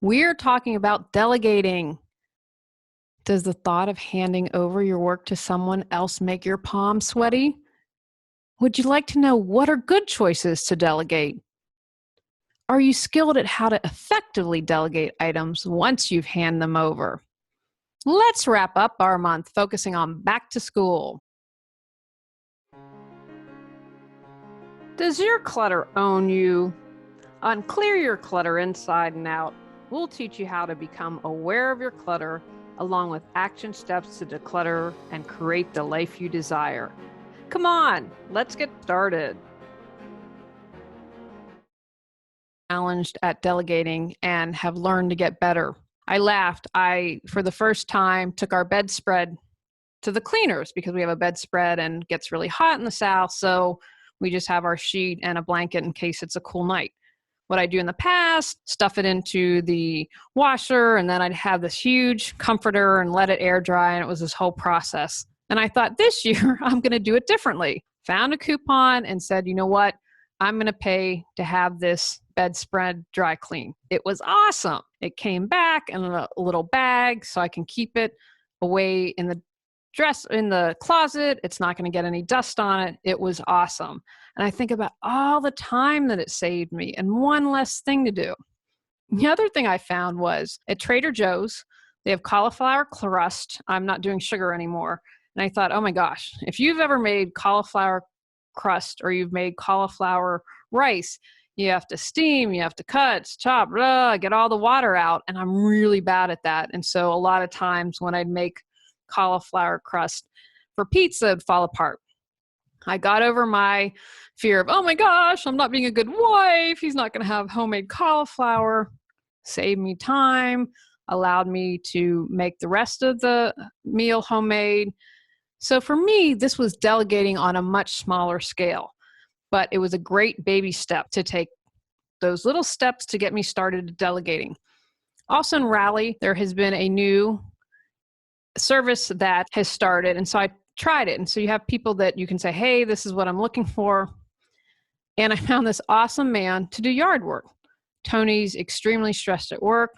We're talking about delegating. Does the thought of handing over your work to someone else make your palms sweaty? Would you like to know what are good choices to delegate? Are you skilled at how to effectively delegate items once you've handed them over? Let's wrap up our month focusing on back to school. Does your clutter own you? On Clear Your Clutter Inside and Out, we'll teach you how to become aware of your clutter along with action steps to declutter and create the life you desire. Come on, let's get started. Challenged at delegating and have learned to get better. I laughed. For the first time, took our bedspread to the cleaners because we have a bedspread and it gets really hot in the South. So we just have our sheet and a blanket in case it's a cool night. What I do in the past, stuff it into the washer, and then I'd have this huge comforter and let it air dry, and it was this whole process. And I thought this year I'm going to do it differently. Found a coupon and said, you know what? I'm going to pay to have this bedspread dry clean. It was awesome. It came back in a little bag so I can keep it away in the closet. It's not going to get any dust on it. It was awesome. And I think about all the time that it saved me and one less thing to do. The other thing I found was at Trader Joe's, they have cauliflower crust. I'm not doing sugar anymore. And I thought, oh my gosh, if you've ever made cauliflower crust or you've made cauliflower rice, you have to steam, you have to cut, chop, get all the water out. And I'm really bad at that. And so a lot of times when I'd make cauliflower crust for pizza, it'd fall apart. I got over my fear of, oh my gosh, I'm not being a good wife. He's not going to have homemade cauliflower. Saved me time, allowed me to make the rest of the meal homemade. So for me, this was delegating on a much smaller scale, but it was a great baby step to take those little steps to get me started delegating. Also in Rally, there has been a new service that has started, and so I tried it. And so you have people that you can say, hey, this is what I'm looking for. And I found this awesome man to do yard work. Tony's extremely stressed at work.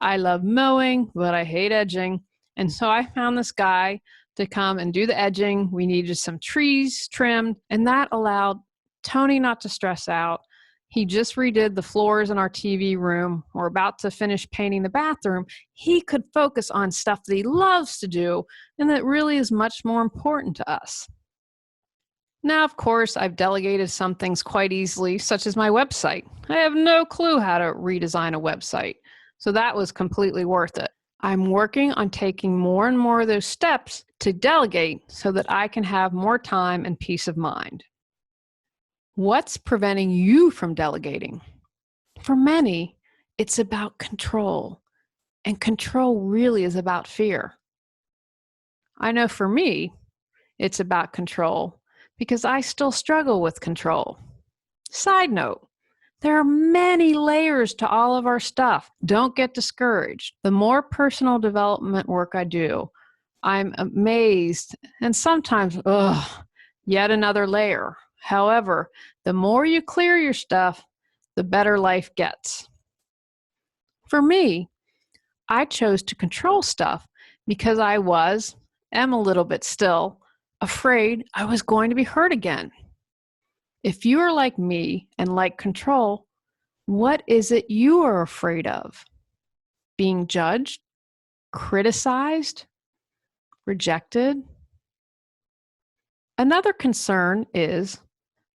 I love mowing, but I hate edging. And so I found this guy to come and do the edging. We needed some trees trimmed, and that allowed Tony not to stress out. He just redid the floors in our TV room. We're about to finish painting the bathroom. He could focus on stuff that he loves to do and that really is much more important to us. Now, of course, I've delegated some things quite easily, such as my website. I have no clue how to redesign a website, so that was completely worth it. I'm working on taking more and more of those steps to delegate so that I can have more time and peace of mind. What's preventing you from delegating? For many, it's about control, and control really is about fear. I know for me, it's about control because I still struggle with control. Side note, there are many layers to all of our stuff. Don't get discouraged. The more personal development work I do, I'm amazed and sometimes, yet another layer. However, the more you clear your stuff, the better life gets. For me, I chose to control stuff because I am a little bit still, afraid I was going to be hurt again. If you are like me and like control, what is it you are afraid of? Being judged, criticized, rejected? Another concern is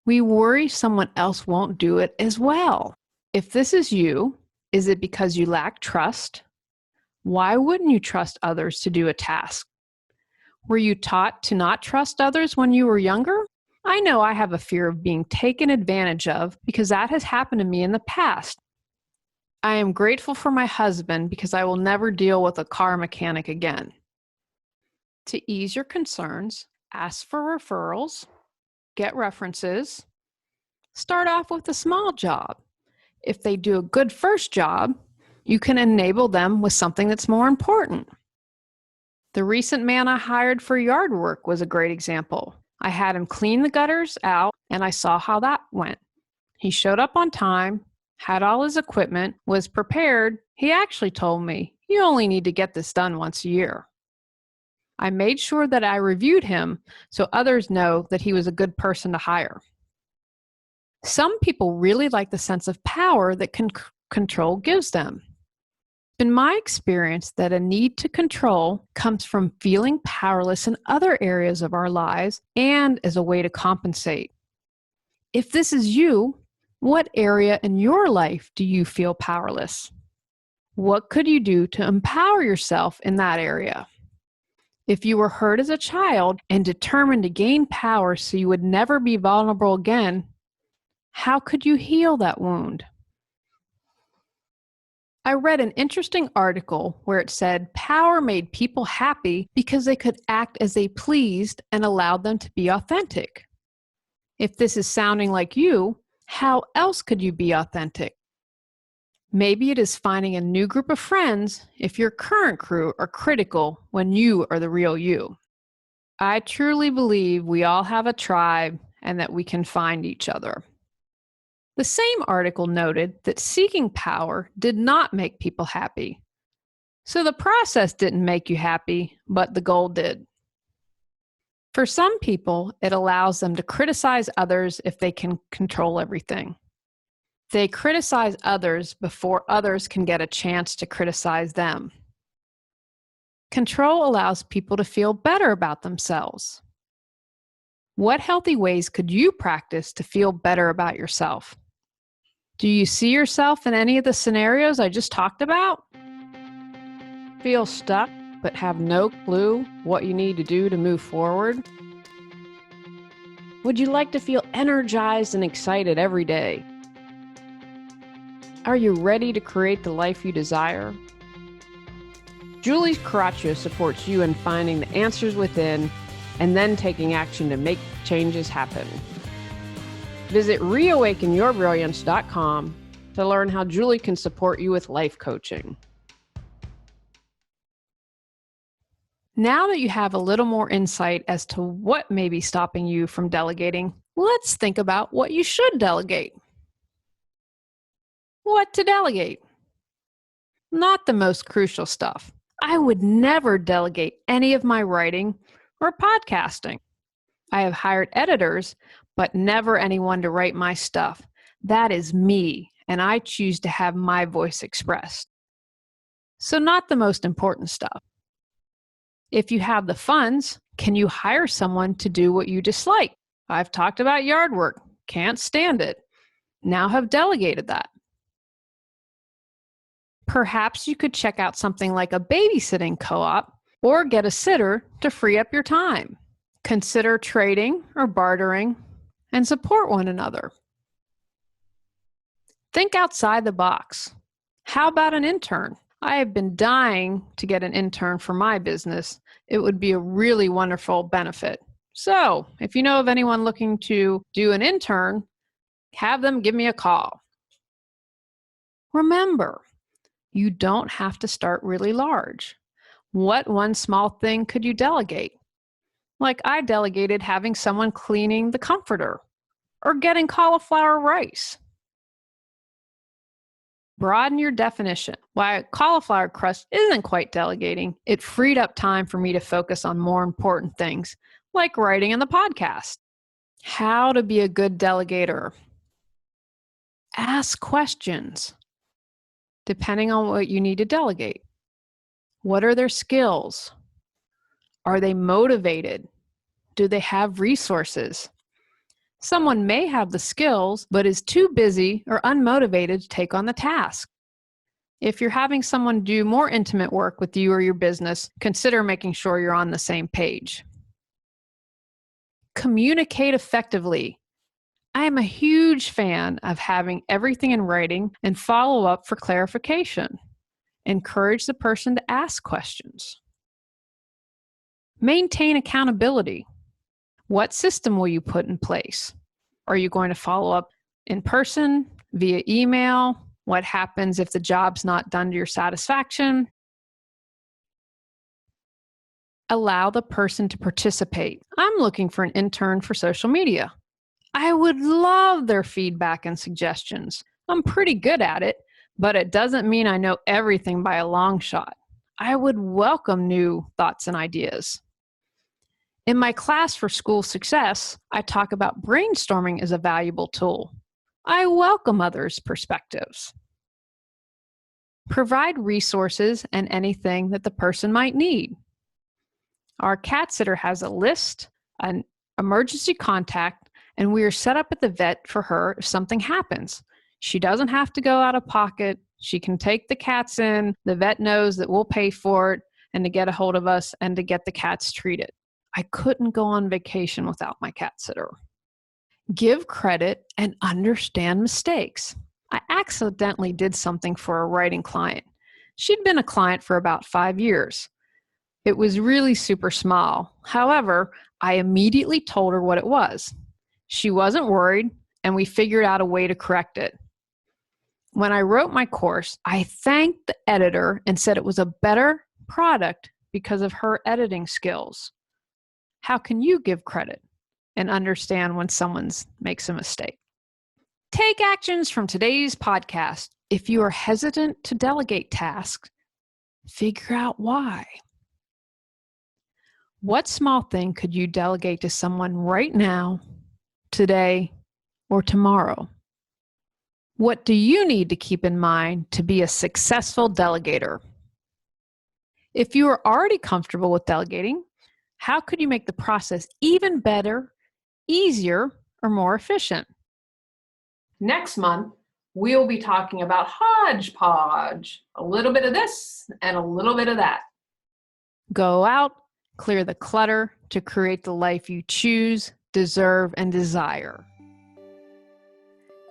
we worry someone else won't do it as well. If this is you, is it because you lack trust? Why wouldn't you trust others to do a task? Were you taught to not trust others when you were younger? I know I have a fear of being taken advantage of because that has happened to me in the past. I am grateful for my husband because I will never deal with a car mechanic again. To ease your concerns, ask for referrals, get references, start off with a small job. If they do a good first job, you can enable them with something that's more important. The recent man I hired for yard work was a great example. I had him clean the gutters out, and I saw how that went. He showed up on time, had all his equipment, was prepared, he actually told me, "You only need to get this done once a year." I made sure that I reviewed him so others know that he was a good person to hire. Some people really like the sense of power that control gives them. In my experience, that a need to control comes from feeling powerless in other areas of our lives and as a way to compensate. If this is you, what area in your life do you feel powerless? What could you do to empower yourself in that area? If you were hurt as a child and determined to gain power so you would never be vulnerable again, how could you heal that wound? I read an interesting article where it said power made people happy because they could act as they pleased and allowed them to be authentic. If this is sounding like you, how else could you be authentic? Maybe it is finding a new group of friends if your current crew are critical when you are the real you. I truly believe we all have a tribe and that we can find each other. The same article noted that seeking power did not make people happy. So the process didn't make you happy, but the goal did. For some people, it allows them to criticize others if they can control everything. They criticize others before others can get a chance to criticize them. Control allows people to feel better about themselves. What healthy ways could you practice to feel better about yourself? Do you see yourself in any of the scenarios I just talked about? Feel stuck but have no clue what you need to do to move forward? Would you like to feel energized and excited every day? Are you ready to create the life you desire? Julie Coraccio supports you in finding the answers within and then taking action to make changes happen. Visit reawakenyourbrilliance.com to learn how Julie can support you with life coaching. Now that you have a little more insight as to what may be stopping you from delegating, let's think about what you should delegate. What to delegate? Not the most crucial stuff. I would never delegate any of my writing or podcasting. I have hired editors, but never anyone to write my stuff. That is me, and I choose to have my voice expressed. So not the most important stuff. If you have the funds, can you hire someone to do what you dislike? I've talked about yard work. Can't stand it. Now have delegated that. Perhaps you could check out something like a babysitting co-op or get a sitter to free up your time. Consider trading or bartering and support one another. Think outside the box. How about an intern? I have been dying to get an intern for my business. It would be a really wonderful benefit. So, if you know of anyone looking to do an intern, have them give me a call. Remember, you don't have to start really large. What one small thing could you delegate? Like I delegated having someone cleaning the comforter or getting cauliflower rice. Broaden your definition. While cauliflower crust isn't quite delegating, it freed up time for me to focus on more important things, like writing in the podcast. How to be a good delegator. Ask questions, depending on what you need to delegate. What are their skills? Are they motivated? Do they have resources? Someone may have the skills, but is too busy or unmotivated to take on the task. If you're having someone do more intimate work with you or your business, consider making sure you're on the same page. Communicate effectively. I am a huge fan of having everything in writing and follow up for clarification. Encourage the person to ask questions. Maintain accountability. What system will you put in place? Are you going to follow up in person, via email? What happens if the job's not done to your satisfaction? Allow the person to participate. I'm looking for an intern for social media. I would love their feedback and suggestions. I'm pretty good at it, but it doesn't mean I know everything by a long shot. I would welcome new thoughts and ideas. In my class for school success, I talk about brainstorming as a valuable tool. I welcome others' perspectives. Provide resources and anything that the person might need. Our cat sitter has a list, an emergency contact, and we are set up at the vet for her if something happens. She doesn't have to go out of pocket. She can take the cats in. The vet knows that we'll pay for it and to get a hold of us and to get the cats treated. I couldn't go on vacation without my cat sitter. Give credit and understand mistakes. I accidentally did something for a writing client. She'd been a client for about 5 years. It was really super small. However, I immediately told her what it was. She wasn't worried, and we figured out a way to correct it. When I wrote my course, I thanked the editor and said it was a better product because of her editing skills. How can you give credit and understand when someone makes a mistake? Take actions from today's podcast. If you are hesitant to delegate tasks, figure out why. What small thing could you delegate to someone right now, today, or tomorrow? What do you need to keep in mind to be a successful delegator? If you are already comfortable with delegating, how could you make the process even better, easier, or more efficient? Next month, we'll be talking about hodgepodge, a little bit of this and a little bit of that. Go out, clear the clutter to create the life you choose, deserve, and desire.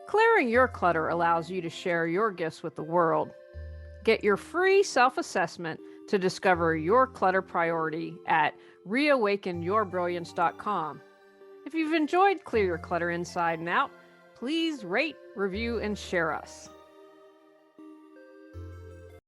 Clearing your clutter allows you to share your gifts with the world. Get your free self-assessment to discover your clutter priority at reawakenyourbrilliance.com. If you've enjoyed Clear Your Clutter Inside and Out, please rate, review, and share us.